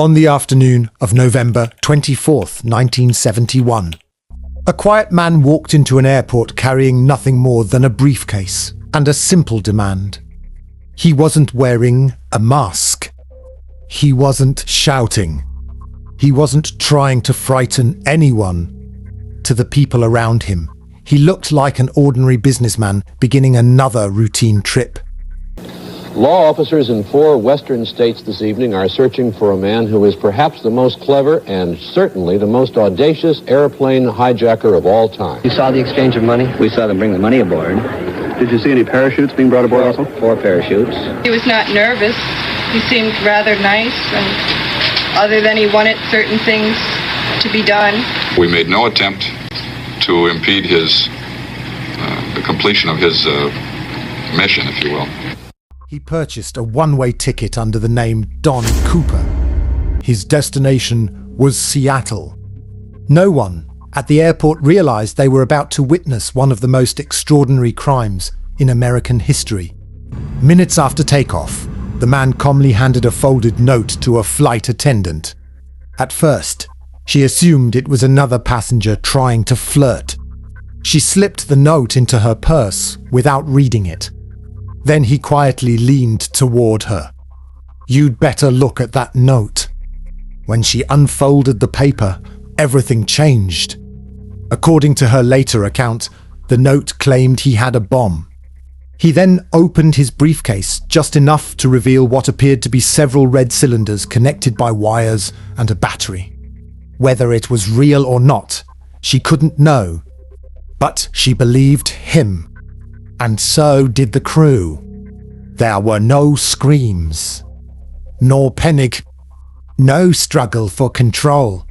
On the afternoon of November 24th, 1971, a quiet man walked into an airport carrying nothing more than a briefcase and a simple demand. He wasn't wearing a mask. He wasn't shouting. He wasn't trying to frighten anyone. To the people around him, he looked like an ordinary businessman beginning another routine trip. Law officers in 4 western states this evening are searching for a man who is perhaps the most clever and certainly the most audacious airplane hijacker of all time. You saw the exchange of money? We saw them bring the money aboard. Did you see any parachutes being brought aboard also? 4 parachutes. He was not nervous. He seemed rather nice, and other than he wanted certain things to be done. We made no attempt to impede the completion of his mission, if you will. He purchased a one-way ticket under the name Don Cooper. His destination was Seattle. No one at the airport realized they were about to witness one of the most extraordinary crimes in American history. Minutes after takeoff, the man calmly handed a folded note to a flight attendant. At first, she assumed it was another passenger trying to flirt. She slipped the note into her purse without reading it. Then he quietly leaned toward her. "You'd better look at that note." When she unfolded the paper, everything changed. According to her later account, the note claimed he had a bomb. He then opened his briefcase just enough to reveal what appeared to be several red cylinders connected by wires and a battery. Whether it was real or not, she couldn't know. But she believed him. And so did the crew. There were no screams, nor panic, no struggle for control.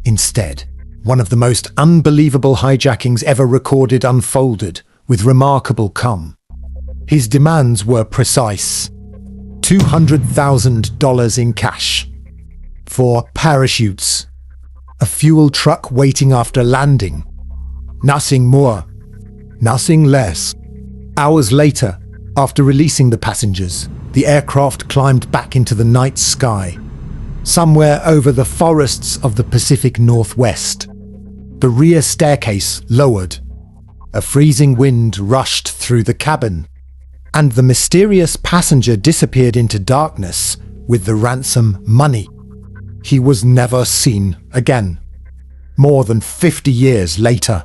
Instead, one of the most unbelievable hijackings ever recorded unfolded with remarkable calm. His demands were precise. $200,000 in cash. 4 parachutes. A fuel truck waiting after landing. Nothing more. Nothing less. Hours later, after releasing the passengers, the aircraft climbed back into the night sky, somewhere over the forests of the Pacific Northwest. The rear staircase lowered. A freezing wind rushed through the cabin, and the mysterious passenger disappeared into darkness with the ransom money. He was never seen again. More than 50 years later,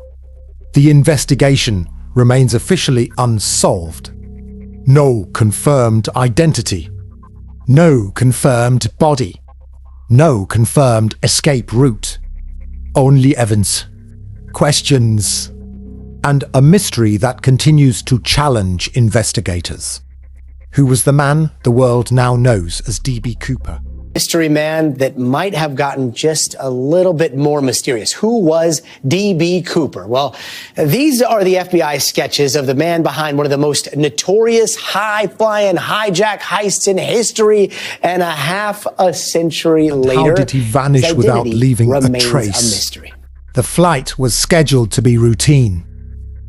the investigation remains officially unsolved. No confirmed identity. No confirmed body. No confirmed escape route. Only evidence, questions, and a mystery that continues to challenge investigators. Who was the man the world now knows as D.B. Cooper? Mystery man that might have gotten just a little bit more mysterious. Who was D.B. Cooper? Well, these are the FBI sketches of the man behind one of the most notorious high-flying hijack heists in history, and a half a century later, how did he vanish without leaving a trace? A mystery. The flight was scheduled to be routine.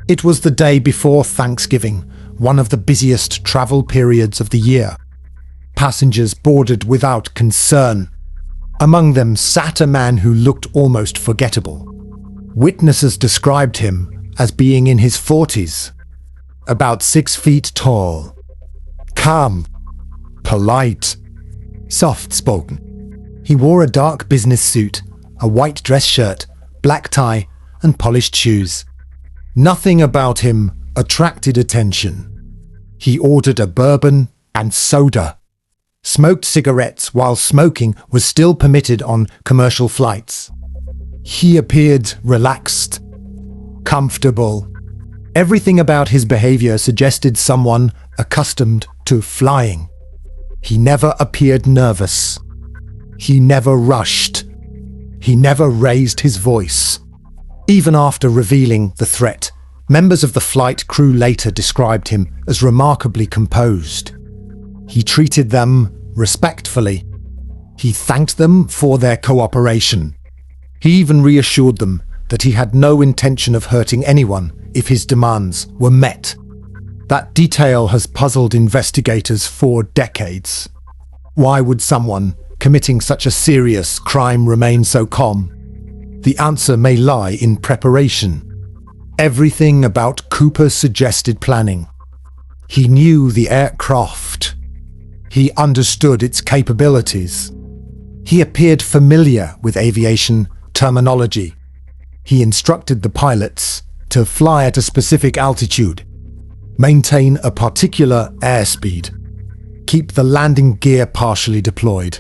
It was the day before Thanksgiving, one of the busiest travel periods of the year. Passengers boarded without concern. Among them sat a man who looked almost forgettable. Witnesses described him as being in his 40s, about 6 feet tall, calm, polite, soft-spoken. He wore a dark business suit, a white dress shirt, black tie, and polished shoes. Nothing about him attracted attention. He ordered a bourbon and soda. Smoked cigarettes while smoking was still permitted on commercial flights. He appeared relaxed, comfortable. Everything about his behavior suggested someone accustomed to flying. He never appeared nervous. He never rushed. He never raised his voice. Even after revealing the threat, members of the flight crew later described him as remarkably composed. He treated them respectfully. He thanked them for their cooperation. He even reassured them that he had no intention of hurting anyone if his demands were met. That detail has puzzled investigators for decades. Why would someone committing such a serious crime remain so calm? The answer may lie in preparation. Everything about Cooper suggested planning. He knew the aircraft. He understood its capabilities. He appeared familiar with aviation terminology. He instructed the pilots to fly at a specific altitude, maintain a particular airspeed, keep the landing gear partially deployed,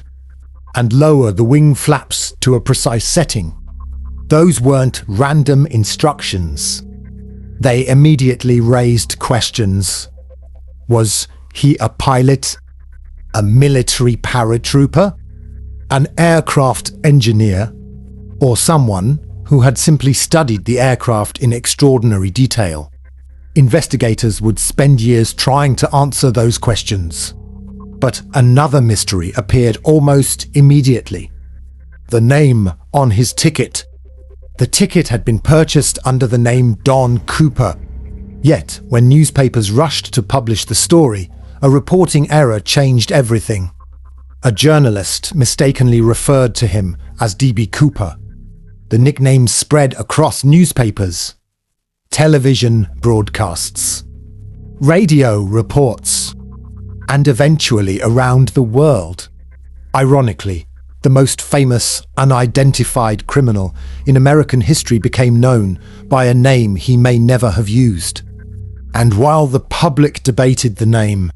and lower the wing flaps to a precise setting. Those weren't random instructions. They immediately raised questions. Was he a pilot, a military paratrooper, an aircraft engineer, or someone who had simply studied the aircraft in extraordinary detail? Investigators would spend years trying to answer those questions. But another mystery appeared almost immediately. The name on his ticket. The ticket had been purchased under the name Don Cooper. Yet, when newspapers rushed to publish the story, a reporting error changed everything. A journalist mistakenly referred to him as D.B. Cooper. The nickname spread across newspapers, television broadcasts, radio reports, and eventually around the world. Ironically, the most famous unidentified criminal in American history became known by a name he may never have used. And while the public debated the name,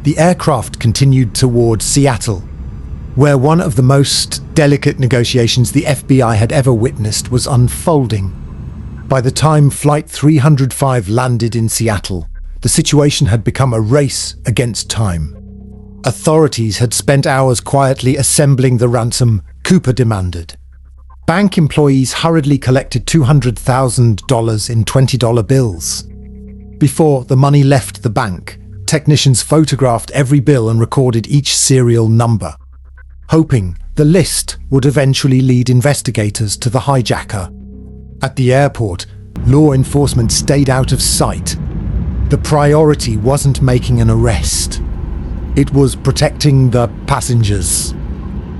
the aircraft continued toward Seattle, where one of the most delicate negotiations the FBI had ever witnessed was unfolding. By the time Flight 305 landed in Seattle, the situation had become a race against time. Authorities had spent hours quietly assembling the ransom Cooper demanded. Bank employees hurriedly collected $200,000 in $20 bills. Before the money left the bank, technicians photographed every bill and recorded each serial number, hoping the list would eventually lead investigators to the hijacker. At the airport, law enforcement stayed out of sight. The priority wasn't making an arrest. It was protecting the passengers.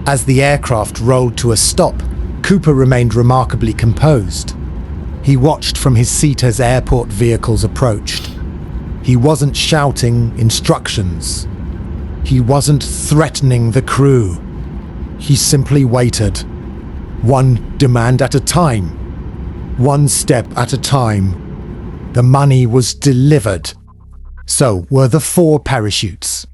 As the aircraft rolled to a stop, Cooper remained remarkably composed. He watched from his seat as airport vehicles approached. He wasn't shouting instructions. He wasn't threatening the crew. He simply waited. One demand at a time. One step at a time. The money was delivered. So were the 4 parachutes.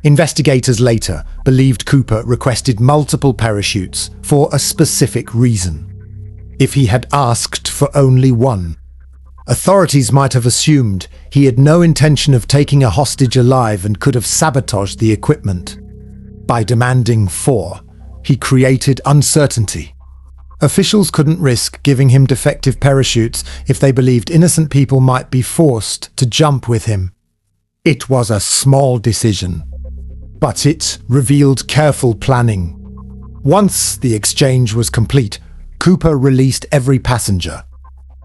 Investigators later believed Cooper requested multiple parachutes for a specific reason. If he had asked for only one, authorities might have assumed he had no intention of taking a hostage alive and could have sabotaged the equipment. By demanding 4, he created uncertainty. Officials couldn't risk giving him defective parachutes if they believed innocent people might be forced to jump with him. It was a small decision, but it revealed careful planning. Once the exchange was complete, Cooper released every passenger.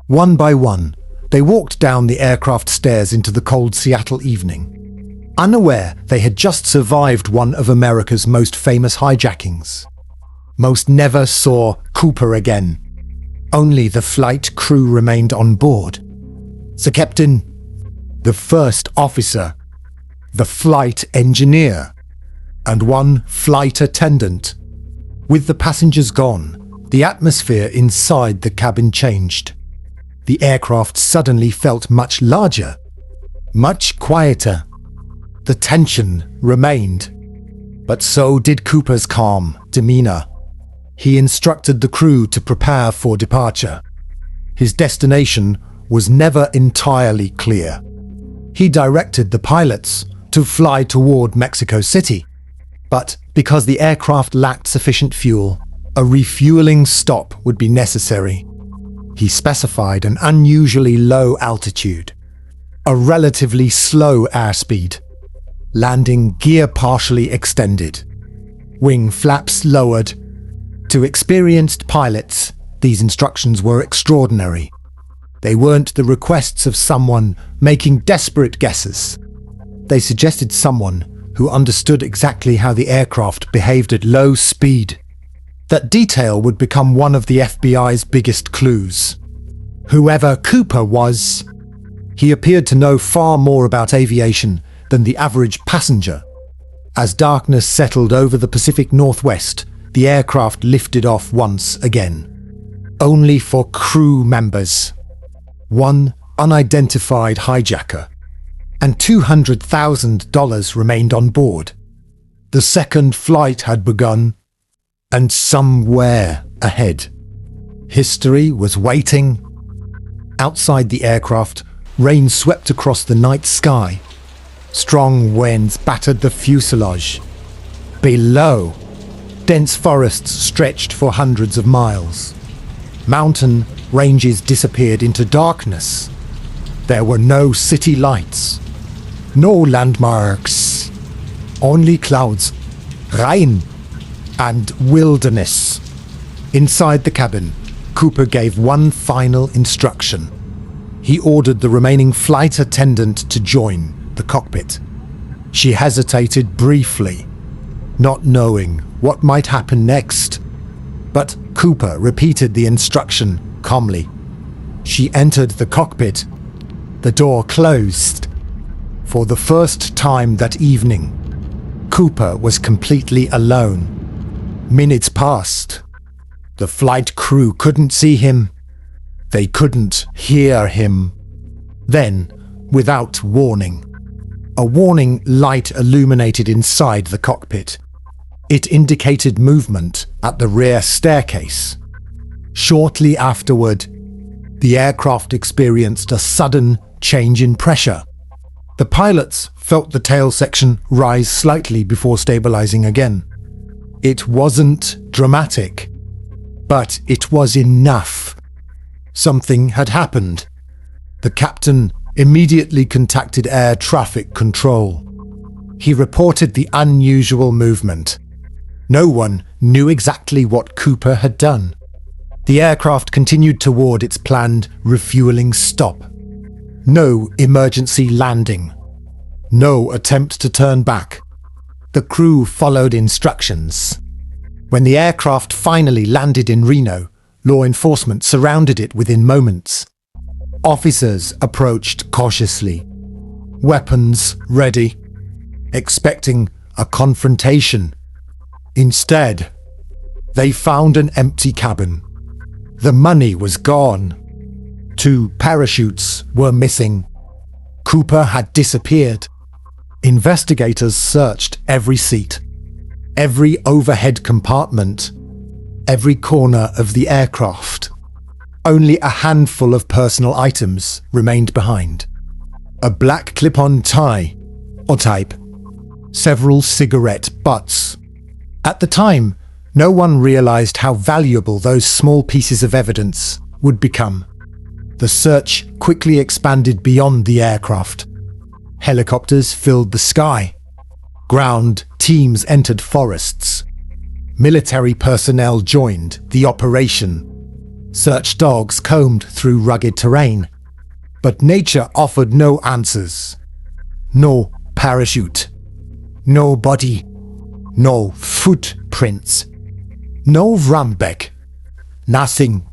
One by one, they walked down the aircraft stairs into the cold Seattle evening, unaware they had just survived one of America's most famous hijackings. Most never saw Cooper again. Only the flight crew remained on board. The captain, the first officer, the flight engineer, and one flight attendant. With the passengers gone, the atmosphere inside the cabin changed. The aircraft suddenly felt much larger, much quieter. The tension remained, but so did Cooper's calm demeanor. He instructed the crew to prepare for departure. His destination was never entirely clear. He directed the pilots to fly toward Mexico City, but because the aircraft lacked sufficient fuel, a refueling stop would be necessary. He specified an unusually low altitude, a relatively slow airspeed, landing gear partially extended, wing flaps lowered. To experienced pilots, these instructions were extraordinary. They weren't the requests of someone making desperate guesses. They suggested someone who understood exactly how the aircraft behaved at low speed. That detail would become one of the FBI's biggest clues. Whoever Cooper was, he appeared to know far more about aviation than the average passenger. As darkness settled over the Pacific Northwest, the aircraft lifted off once again. Only for crew members. One unidentified hijacker, and $200,000 remained on board. The second flight had begun, and somewhere ahead, history was waiting. Outside the aircraft, rain swept across the night sky. Strong winds battered the fuselage. Below, dense forests stretched for hundreds of miles. Mountain ranges disappeared into darkness. There were no city lights, no landmarks, only clouds, rain, and wilderness. Inside the cabin, Cooper gave one final instruction. He ordered the remaining flight attendant to join the cockpit. She hesitated briefly, not knowing what might happen next. But Cooper repeated the instruction calmly. She entered the cockpit. The door closed. For the first time that evening, Cooper was completely alone. Minutes passed. The flight crew couldn't see him. They couldn't hear him. Then, without warning, a warning light illuminated inside the cockpit. It indicated movement at the rear staircase. Shortly afterward, the aircraft experienced a sudden change in pressure. The pilots felt the tail section rise slightly before stabilizing again. It wasn't dramatic, but it was enough. Something had happened. The captain immediately contacted air traffic control. He reported the unusual movement. No one knew exactly what Cooper had done. The aircraft continued toward its planned refueling stop. No emergency landing. No attempt to turn back. The crew followed instructions. When the aircraft finally landed in Reno, law enforcement surrounded it within moments. Officers approached cautiously, weapons ready, expecting a confrontation. Instead, they found an empty cabin. The money was gone. 2 parachutes were missing. Cooper had disappeared. Investigators searched every seat, every overhead compartment, every corner of the aircraft. Only a handful of personal items remained behind. A black clip-on tie, or type, several cigarette butts. At the time, no one realized how valuable those small pieces of evidence would become. The search quickly expanded beyond the aircraft. Helicopters filled the sky. Ground teams entered forests. Military personnel joined the operation. Search dogs combed through rugged terrain. But nature offered no answers. No parachute. No body. No footprints. No Rumbeck. Nothing.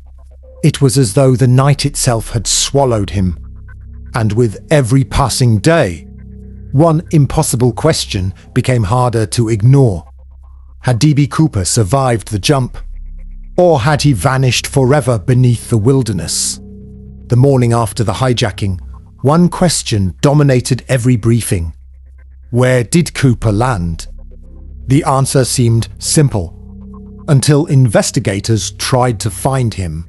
It was as though the night itself had swallowed him. And with every passing day, one impossible question became harder to ignore. Had D.B. Cooper survived the jump? Or had he vanished forever beneath the wilderness? The morning after the hijacking, one question dominated every briefing. Where did Cooper land? The answer seemed simple, until investigators tried to find him.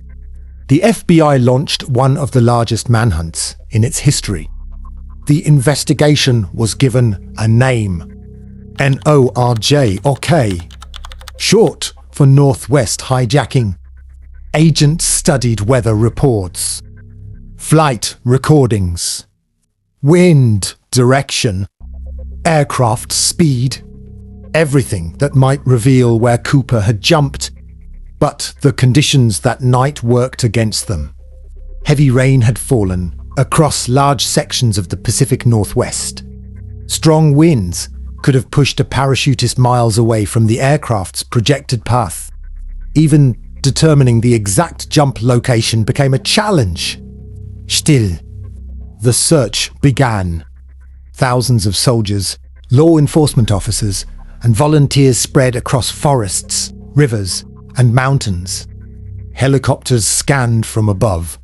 The FBI launched one of the largest manhunts in its history. The investigation was given a name, NORJ or K, short for Northwest Hijacking. Agents studied weather reports, flight recordings, wind direction, aircraft speed, everything that might reveal where Cooper had jumped. But the conditions that night worked against them. Heavy rain had fallen across large sections of the Pacific Northwest. Strong winds could have pushed a parachutist miles away from the aircraft's projected path. Even determining the exact jump location became a challenge. Still, the search began. Thousands of soldiers, law enforcement officers, and volunteers spread across forests, rivers, and mountains. Helicopters scanned from above.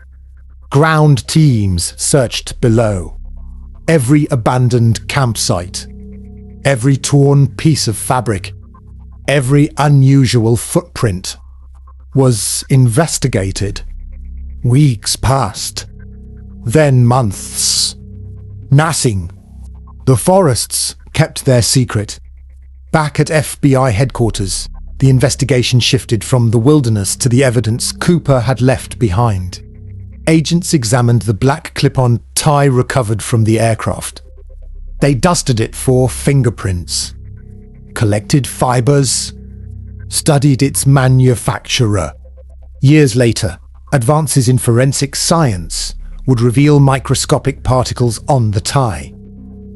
Ground teams searched below. Every abandoned campsite, every torn piece of fabric, every unusual footprint was investigated. Weeks passed, then months. Nothing. The forests kept their secret. Back at FBI headquarters, the investigation shifted from the wilderness to the evidence Cooper had left behind. Agents examined the black clip-on tie recovered from the aircraft. They dusted it for fingerprints, collected fibers, studied its manufacturer. Years later, advances in forensic science would reveal microscopic particles on the tie,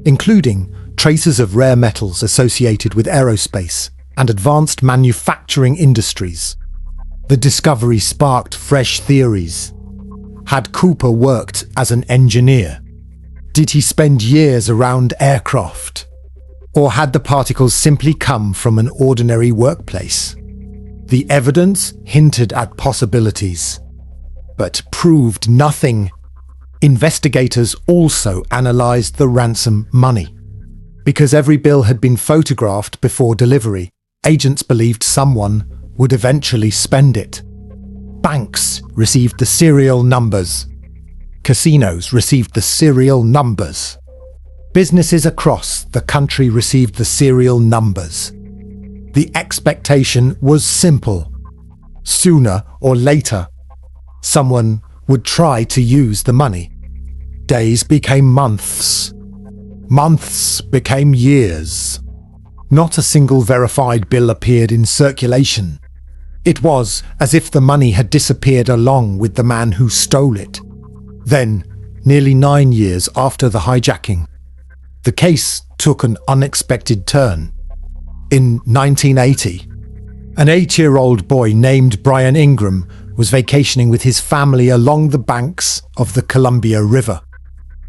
including traces of rare metals associated with aerospace and advanced manufacturing industries. The discovery sparked fresh theories. Had Cooper worked as an engineer? Did he spend years around aircraft? Or had the particles simply come from an ordinary workplace? The evidence hinted at possibilities, but proved nothing. Investigators also analyzed the ransom money. Because every bill had been photographed before delivery, agents believed someone would eventually spend it. Banks received the serial numbers. Casinos received the serial numbers. Businesses across the country received the serial numbers. The expectation was simple. Sooner or later, someone would try to use the money. Days became months. Months became years. Not a single verified bill appeared in circulation. It was as if the money had disappeared along with the man who stole it. Then, nearly 9 years after the hijacking, the case took an unexpected turn. In 1980, an 8-year-old boy named Brian Ingram was vacationing with his family along the banks of the Columbia River.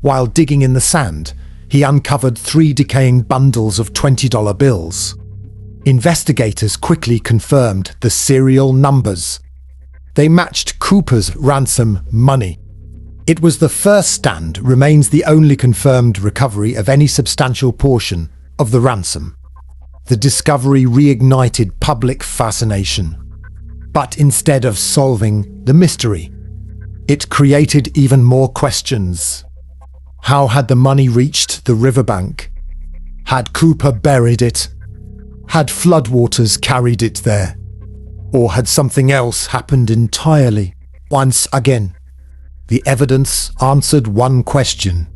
While digging in the sand, he uncovered 3 decaying bundles of $20 bills. Investigators quickly confirmed the serial numbers. They matched Cooper's ransom money. It was the first and remains the only confirmed recovery of any substantial portion of the ransom. The discovery reignited public fascination. But instead of solving the mystery, it created even more questions. How had the money reached the riverbank? Had Cooper buried it? Had floodwaters carried it there? Or had something else happened entirely? Once again, the evidence answered one question,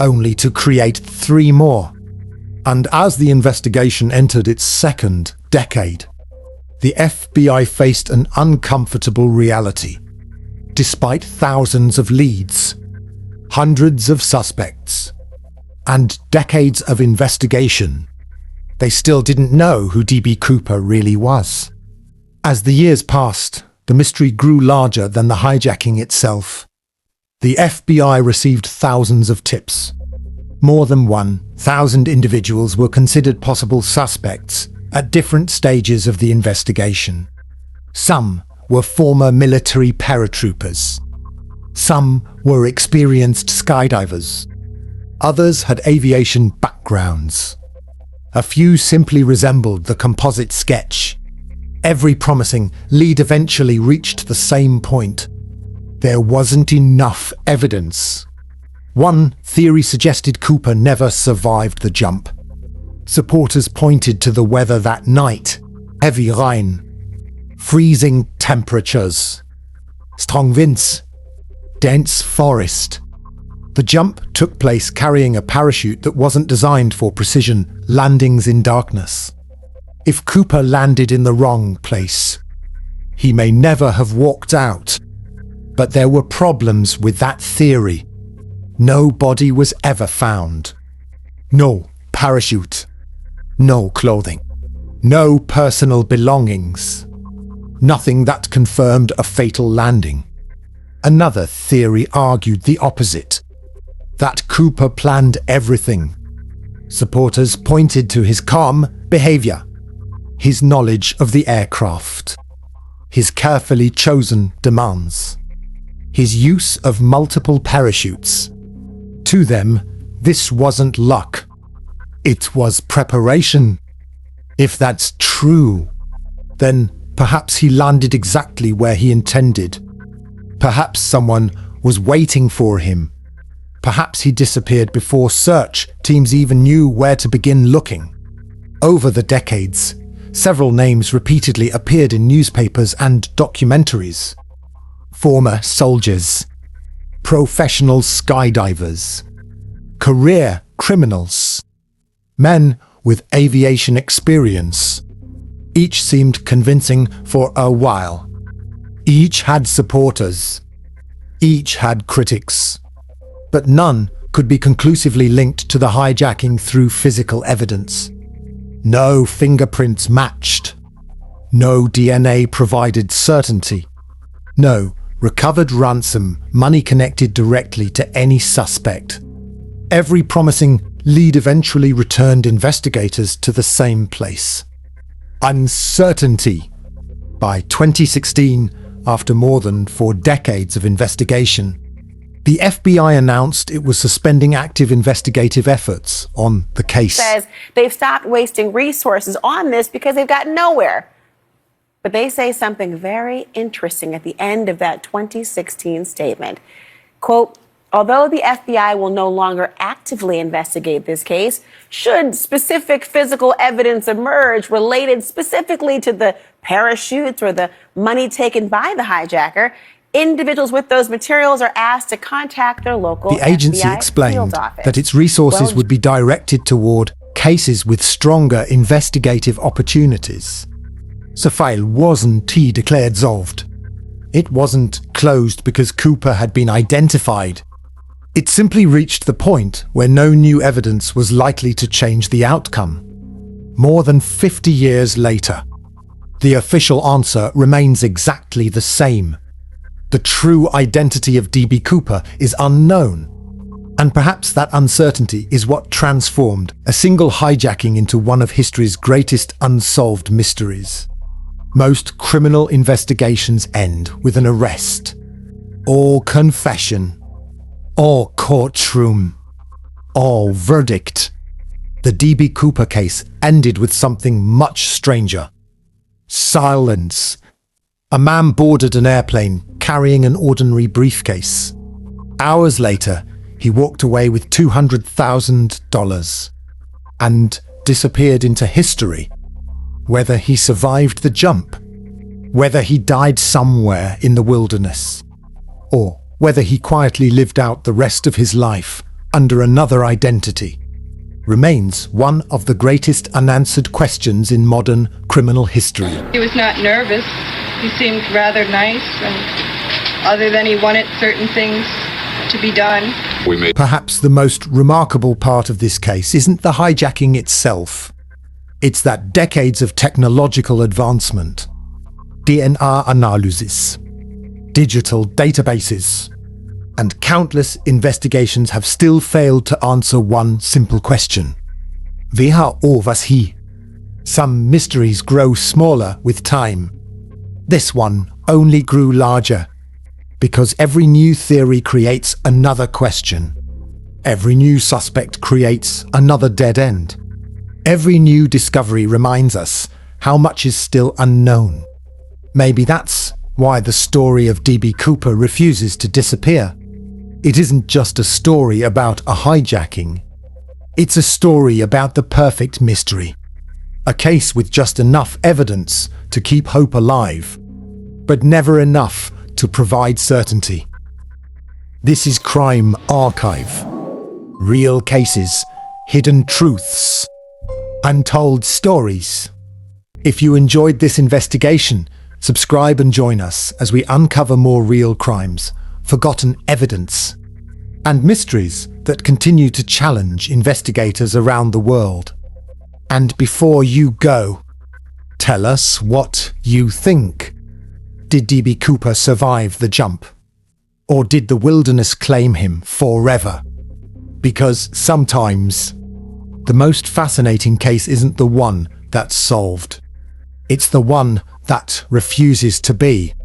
only to create 3 more. And as the investigation entered its second decade, the FBI faced an uncomfortable reality. Despite thousands of leads, hundreds of suspects, and decades of investigation, they still didn't know who D.B. Cooper really was. As the years passed, the mystery grew larger than the hijacking itself. The FBI received thousands of tips. More than 1,000 individuals were considered possible suspects at different stages of the investigation. Some were former military paratroopers. Some were experienced skydivers. Others had aviation backgrounds. A few simply resembled the composite sketch. Every promising lead eventually reached the same point. There wasn't enough evidence. One theory suggested Cooper never survived the jump. Supporters pointed to the weather that night. Heavy rain, freezing temperatures, strong winds, dense forest. The jump took place carrying a parachute that wasn't designed for precision landings in darkness. If Cooper landed in the wrong place, he may never have walked out. But there were problems with that theory. No body was ever found. No parachute. No clothing. No personal belongings. Nothing that confirmed a fatal landing. Another theory argued the opposite, that Cooper planned everything. Supporters pointed to his calm behavior, his knowledge of the aircraft, his carefully chosen demands, his use of multiple parachutes. To them, this wasn't luck. It was preparation. If that's true, then perhaps he landed exactly where he intended. Perhaps someone was waiting for him. Perhaps he disappeared before search teams even knew where to begin looking. Over the decades, several names repeatedly appeared in newspapers and documentaries. Former soldiers, professional skydivers, career criminals, men with aviation experience. Each seemed convincing for a while. Each had supporters. Each had critics. But none could be conclusively linked to the hijacking through physical evidence. No fingerprints matched. No DNA provided certainty. No recovered ransom money connected directly to any suspect. Every promising lead eventually returned investigators to the same place. Uncertainty. By 2016, after more than 4 decades of investigation, the FBI announced it was suspending active investigative efforts on the case. Says they've stopped wasting resources on this because they've gotten nowhere. But they say something very interesting at the end of that 2016 statement. Quote, although the FBI will no longer actively investigate this case, should specific physical evidence emerge related specifically to the parachutes or the money taken by the hijacker, individuals with those materials are asked to contact their local The agency FBI explained field office. that its resources would be directed toward cases with stronger investigative opportunities. The file wasn't declared solved. It wasn't closed because Cooper had been identified. It simply reached the point where no new evidence was likely to change the outcome. More than 50 years later, the official answer remains exactly the same. The true identity of D.B. Cooper is unknown. And perhaps that uncertainty is what transformed a single hijacking into one of history's greatest unsolved mysteries. Most criminal investigations end with an arrest, or confession, or courtroom, or verdict. The D.B. Cooper case ended with something much stranger. Silence. A man boarded an airplane carrying an ordinary briefcase. Hours later, he walked away with $200,000 and disappeared into history. Whether he survived the jump, whether he died somewhere in the wilderness, or whether he quietly lived out the rest of his life under another identity, remains one of the greatest unanswered questions in modern criminal history. He was not nervous. He seemed rather nice, and other than he wanted certain things to be done. Perhaps the most remarkable part of this case isn't the hijacking itself. It's that decades of technological advancement, DNA analysis, digital databases, and countless investigations have still failed to answer one simple question. Wer or was he? Some mysteries grow smaller with time. This one only grew larger, because every new theory creates another question. Every new suspect creates another dead end. Every new discovery reminds us how much is still unknown. Maybe that's why the story of D.B. Cooper refuses to disappear. It isn't just a story about a hijacking. It's a story about the perfect mystery. A case with just enough evidence to keep hope alive, but never enough to provide certainty. This is Crime Archive. Real cases, hidden truths, untold stories. If you enjoyed this investigation, subscribe and join us as we uncover more real crimes, forgotten evidence, and mysteries that continue to challenge investigators around the world. And before you go, tell us what you think. Did DB Cooper survive the jump? Or did the wilderness claim him forever? Because sometimes the most fascinating case isn't the one that's solved. It's the one that refuses to be.